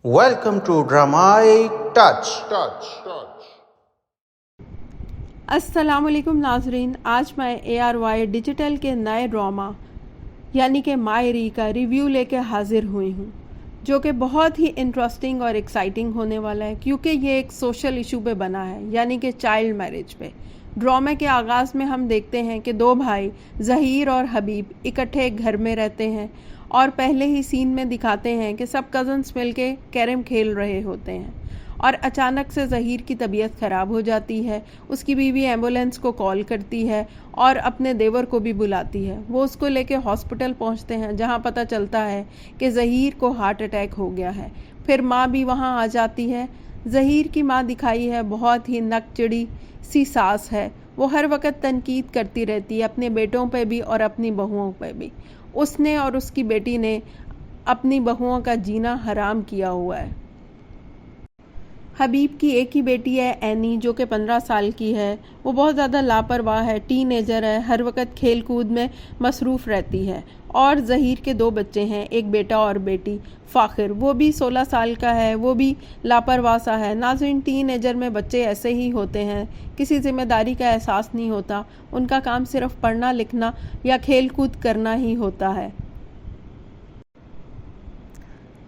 Welcome to Dramatic Touch. अस्सलाम वालेकुम नाजरीन, आज मैं ARY डिजिटल के नए ड्रामा यानी कि मायरी का रिव्यू लेके हाजिर हुई हूँ, जो कि बहुत ही इंटरेस्टिंग और एक्साइटिंग होने वाला है क्योंकि ये एक सोशल इशू पे बना है, यानी कि चाइल्ड मैरिज पे। ड्रामे के आगाज़ में हम देखते हैं कि दो भाई ज़हीर और हबीब इकट्ठे एक घर में रहते हैं और पहले ही सीन में दिखाते हैं कि सब कज़न्स मिलके कैरम खेल रहे होते हैं और अचानक से ज़हीर की तबीयत ख़राब हो जाती है। उसकी बीवी एम्बुलेंस को कॉल करती है और अपने देवर को भी बुलाती है। वो उसको लेके हॉस्पिटल पहुंचते हैं, जहां पता चलता है कि ज़हीर को हार्ट अटैक हो गया है। फिर माँ भी वहां आ जाती है। ज़हीर की माँ दिखाई है बहुत ही नकचिड़ी सी सास है। वो हर वक्त तनकीद करती रहती है अपने बेटों पे भी और अपनी बहुओं पे भी। उसने और उसकी बेटी ने अपनी बहुओं का जीना हराम किया हुआ है। हबीब की एक ही बेटी है एनी, जो कि 15 साल की है। वो बहुत ज़्यादा लापरवाह है, टीनेजर है, हर वक्त खेल कूद में मसरूफ़ रहती है। और ज़हीर के दो बच्चे हैं, एक बेटा और बेटी। फ़ाखिर वो भी 16 साल का है, वो भी लापरवाह सा है। नाज़रीन, टीनेजर में बच्चे ऐसे ही होते हैं, किसी ज़िम्मेदारी का एहसास नहीं होता। उनका काम सिर्फ पढ़ना लिखना या खेल कूद करना ही होता है।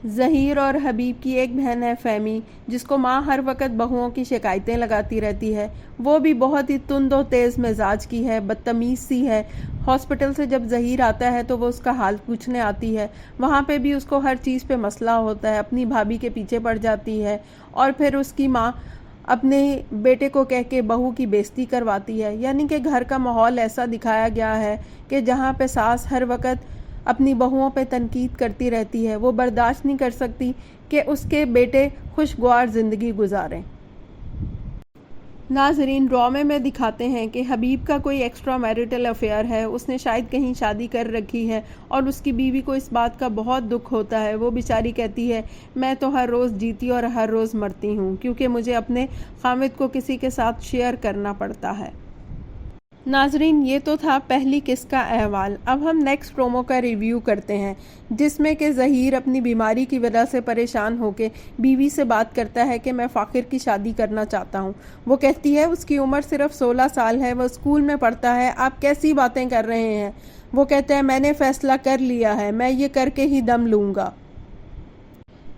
ज़हीर और हबीब की एक बहन है फ़हमी, जिसको माँ हर वक्त बहुओं की शिकायतें लगाती रहती है। वो भी बहुत ही तुंद और तेज़ मिजाज की है, बदतमीज़ सी है। हॉस्पिटल से जब ज़हीर आता है तो वो उसका हाल पूछने आती है। वहाँ पे भी उसको हर चीज़ पे मसला होता है, अपनी भाभी के पीछे पड़ जाती है और फिर उसकी माँ अपने बेटे को कह के बहू की बेइज्जती करवाती है। यानी कि घर का माहौल ऐसा दिखाया गया है कि जहाँ पे सास हर वक्त अपनी बहुओं पे तनकीद करती रहती है। वो बर्दाश्त नहीं कर सकती कि उसके बेटे खुशगवार ज़िंदगी गुजारें। नाजरीन, ड्रामे में दिखाते हैं कि हबीब का कोई एक्स्ट्रा मैरिटल अफेयर है। उसने शायद कहीं शादी कर रखी है और उसकी बीवी को इस बात का बहुत दुख होता है। वो बेचारी कहती है, मैं तो हर रोज़ जीती और हर रोज़ मरती हूँ क्योंकि मुझे अपने खामिद को किसी के साथ शेयर करना पड़ता है। नाजरीन, ये तो था पहली किस्त का अहवाल। अब हम नेक्स्ट प्रोमो का रिव्यू करते हैं, जिसमें कि ज़हीर अपनी बीमारी की वजह से परेशान होकर बीवी से बात करता है कि मैं फ़ाखिर की शादी करना चाहता हूँ। वो कहती है उसकी उम्र सिर्फ 16 साल है, वो स्कूल में पढ़ता है, आप कैसी बातें कर रहे हैं। वो कहते हैं मैंने फ़ैसला कर लिया है, मैं ये करके ही दम लूँगा।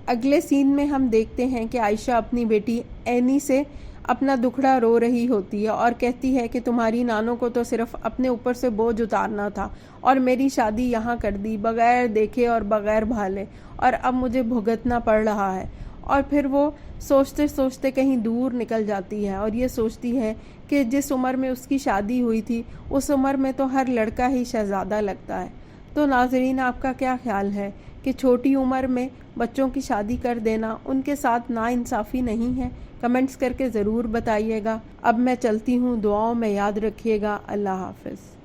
अगले सीन में हम देखते हैं कि आयशा अपनी बेटी एनी से अपना दुखड़ा रो रही होती है और कहती है कि तुम्हारी नानों को तो सिर्फ अपने ऊपर से बोझ उतारना था और मेरी शादी यहाँ कर दी बग़ैर देखे और बग़ैर भाले, और अब मुझे भुगतना पड़ रहा है। और फिर वो सोचते सोचते कहीं दूर निकल जाती है और ये सोचती है कि जिस उम्र में उसकी शादी हुई थी उस उम्र में तो हर लड़का ही शहज़ादा लगता है। तो नाजरीन, आपका क्या ख्याल है कि छोटी उम्र में बच्चों की शादी कर देना उनके साथ नाइंसाफ़ी नहीं है? कमेंट्स करके ज़रूर बताइएगा। अब मैं चलती हूँ, दुआओं में याद रखिएगा। अल्लाह हाफ़िज़।